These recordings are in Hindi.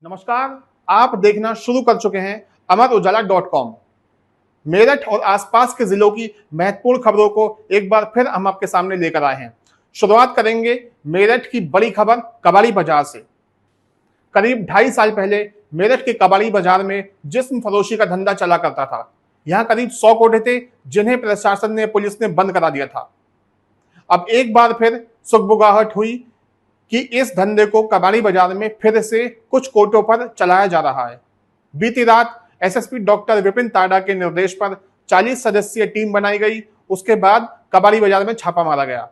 नमस्कार। आप देखना शुरू कर चुके हैं अमरउजाला.com। मेरठ और आसपास के जिलों की महत्वपूर्ण खबरों को एक बार फिर हम आपके सामने लेकर आए हैं। शुरुआत करेंगे मेरठ की बड़ी खबर कबाड़ी बाजार से। करीब 2.5 साल पहले मेरठ के कबाड़ी बाजार में जिस्म फरोशी का धंधा चला करता था। यहाँ करीब 100 कोठे थे जिन्हें प्रशासन ने, पुलिस ने बंद करा दिया था। अब एक बार फिर सुगबुगाहट हुई कि इस धंधे को कबाड़ी बाजार में फिर से कुछ कोटों पर चलाया जा रहा है। बीती रात एसएसपी डॉक्टर विपिन ताडा के निर्देश पर 40 सदस्यीय टीम बनाई गई। उसके बाद कबाड़ी बाजार में छापा मारा गया।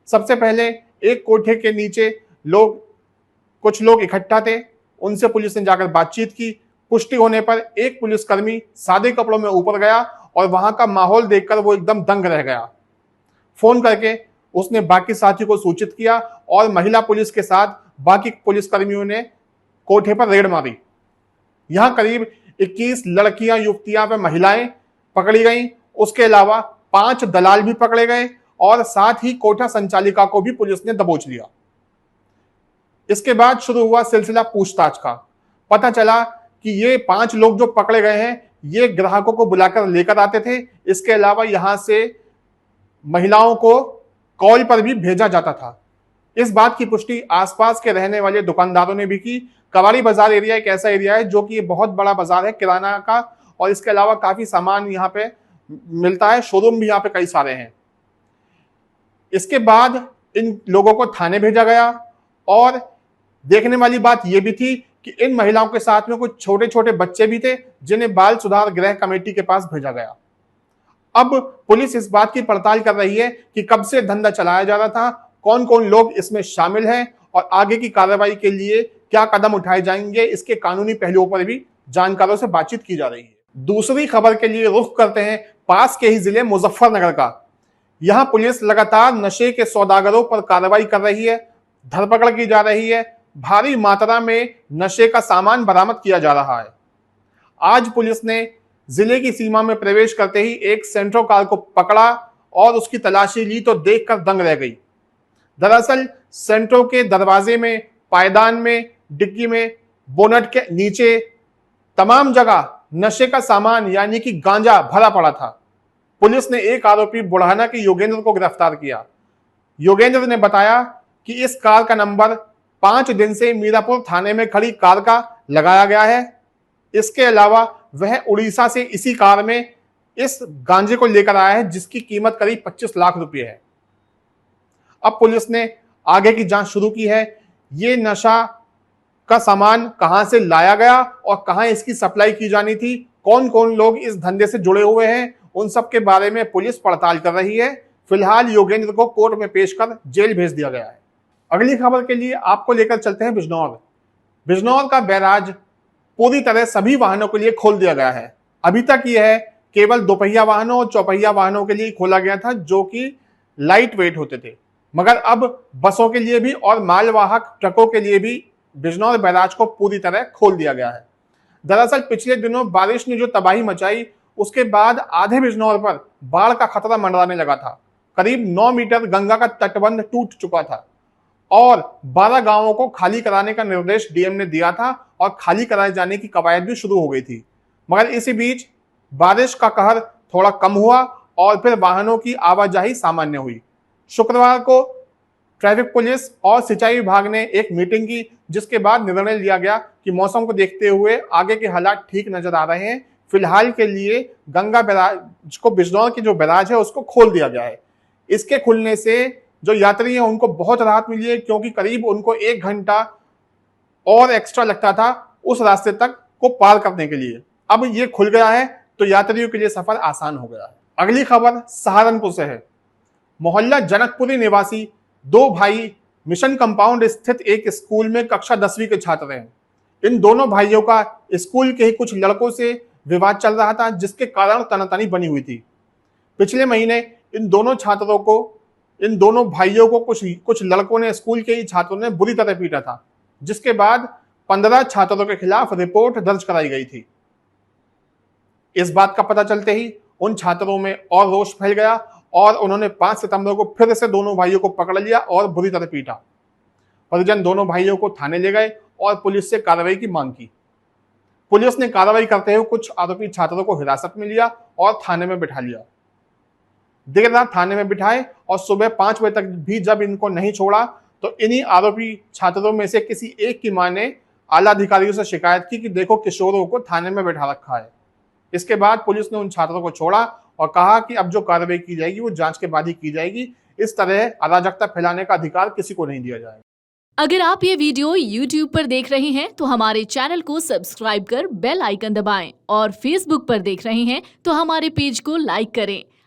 सबसे पहले एक कोठे के नीचे कुछ लोग इकट्ठा थे, उनसे पुलिस ने जाकर बातचीत की। पुष्टि होने पर एक पुलिसकर्मी सादे कपड़ों में ऊपर गया और वहां का माहौल देखकर वो एकदम दंग रह गया। फोन करके उसने बाकी साथियों को सूचित किया और महिला पुलिस के साथ बाकी पुलिसकर्मियों ने कोठे पर रेड मारी। यहां करीब 21 लड़कियां, युवतियां व महिलाएं पकड़ी गईं। उसके अलावा 5 दलाल भी पकड़े गए और साथ ही कोठा संचालिका को भी पुलिस ने दबोच लिया। इसके बाद शुरू हुआ सिलसिला पूछताछ का। पता चला कि ये 5 लोग जो पकड़े गए हैं, ये ग्राहकों को बुलाकर लेकर आते थे। इसके अलावा यहां से महिलाओं को कॉल पर भी भेजा जाता था। इस बात की पुष्टि आसपास के रहने वाले दुकानदारों ने भी की। कबाड़ी बाजार एरिया एक ऐसा एरिया है जो कि बहुत बड़ा बाजार है किराना का, और इसके अलावा काफी सामान यहाँ पे मिलता है। शोरूम भी यहाँ पे कई सारे हैं। इसके बाद इन लोगों को थाने भेजा गया और देखने वाली बात यह भी थी कि इन महिलाओं के साथ में कुछ छोटे छोटे बच्चे भी थे जिन्हें बाल सुधार गृह कमेटी के पास भेजा गया। अब पुलिस इस बात की पड़ताल कर रही है कि कब से धंधा चलाया जा रहा था, कौन कौन लोग इसमें शामिल हैं और आगे की कार्रवाई के लिए क्या कदम उठाए जाएंगे, इसके कानूनी पहलुओं पर भी जानकारों से बातचीत की जा रही है। दूसरी खबर के लिए रुख करते हैं पास के ही जिले मुजफ्फरनगर का। यहां पुलिस लगातार नशे के सौदागरों पर कार्रवाई कर रही है, धरपकड़ की जा रही है। भारी मात्रा में नशे का सामान बरामद किया जा रहा है। आज पुलिस ने जिले की सीमा में प्रवेश करते ही एक सेंट्रो कार को पकड़ा और उसकी तलाशी ली तो देखकर दंग रह गई। दरअसल सेंट्रो के दरवाजे में, पायदान में, डिग्गी में, बोनट के नीचे तमाम जगह नशे का सामान यानी कि गांजा भरा पड़ा था। पुलिस ने एक आरोपी बुढ़ाना के योगेंद्र को गिरफ्तार किया। योगेंद्र ने बताया कि इस कार का नंबर 5 दिन से मीरापुर थाने में खड़ी कार का लगाया गया है। इसके अलावा वह उड़ीसा से इसी कार में इस गांजे को लेकर आया है जिसकी कीमत करीब 25 लाख रुपए है। अब पुलिस ने आगे की जांच शुरू की है। ये नशा का सामान कहां से लाया गया और कहां इसकी सप्लाई की जानी थी, कौन कौन लोग इस धंधे से जुड़े हुए हैं, उन सब के बारे में पुलिस पड़ताल कर रही है। फिलहाल योगेंद्र को कोर्ट में पेश कर जेल भेज दिया गया है। अगली खबर के लिए आपको लेकर चलते हैं बिजनौर। बिजनौर का बैराज पूरी तरह सभी वाहनों के लिए खोल दिया गया है। अभी तक यह केवल दोपहिया वाहनों और चौपहिया वाहनों के लिए खोला गया था जो कि लाइट वेट होते थे, मगर अब बसों के लिए भी और मालवाहक ट्रकों के लिए भी बिजनौर बैराज को पूरी तरह खोल दिया गया है। दरअसल पिछले दिनों बारिश ने जो तबाही मचाई, उसके बाद आधे बिजनौर पर बाढ़ का खतरा मंडराने लगा था। करीब 9 मीटर गंगा का तटबंध टूट चुका था और 12 गांवों को खाली कराने का निर्देश डीएम ने दिया था और खाली कराए जाने की कवायद भी शुरू हो गई थी। मगर इसी बीच बारिश का कहर थोड़ा कम हुआ और फिर वाहनों की आवाजाही सामान्य हुई। शुक्रवार को ट्रैफिक पुलिस और सिंचाई विभाग ने एक मीटिंग की, जिसके बाद निर्णय लिया गया कि मौसम को देखते हुए आगे के हालात ठीक नजर आ रहे हैं। फिलहाल के लिए गंगा बैराज को, बिजनौर की जो बैराज है उसको खोल दिया गया है। इसके खुलने से जो यात्री हैं उनको बहुत राहत मिली है, क्योंकि करीब उनको 1 घंटा और एक्स्ट्रा लगता था उस रास्ते तक को पार करने के लिए। अब ये खुल गया है तो यात्रियों के लिए सफर आसान हो गया है। अगली खबर सहारनपुर से है। मोहल्ला जनकपुरी निवासी 2 भाई मिशन कंपाउंड स्थित एक स्कूल में कक्षा 10वीं के छात्र हैं। इन दोनों भाइयों का स्कूल के ही कुछ लड़कों से विवाद चल रहा था, जिसके कारण तनातनी बनी हुई थी। पिछले महीने इन दोनों भाइयों को कुछ लड़कों ने, स्कूल के ही छात्रों ने बुरी तरह पीटा था, जिसके बाद 15 छात्रों के खिलाफ रिपोर्ट दर्ज कराई गई थी। इस बात का पता चलते ही उन छात्रों में और रोष फैल गया और उन्होंने 5 सितंबर को फिर से दोनों भाइयों को पकड़ लिया और बुरी तरह पीटा। परिजन दोनों भाइयों को थाने ले गए और पुलिस से कार्रवाई की मांग की। पुलिस ने कार्रवाई करते हुए कुछ आरोपी छात्रों को हिरासत में लिया और थाने में बिठा लिया। देर रात थाने में बिठाए और सुबह 5 बजे तक भी जब इनको नहीं छोड़ा तो इन्हीं आरोपी छात्रों में से किसी एक की मां ने आला अधिकारियों से शिकायत की कि देखो किशोरों को थाने में बैठा रखा है। इसके बाद पुलिस ने उन छात्रों को छोड़ा और कहा कि अब जो कार्रवाई की जाएगी वो जांच के बाद ही की जाएगी। इस तरह अराजकता फैलाने का अधिकार किसी को नहीं दिया जाएगा। अगर आप ये वीडियो YouTube पर देख रहे हैं तो हमारे चैनल को सब्सक्राइब कर बेल आइकन दबाएं और Facebook पर देख रहे हैं तो हमारे पेज को लाइक करें।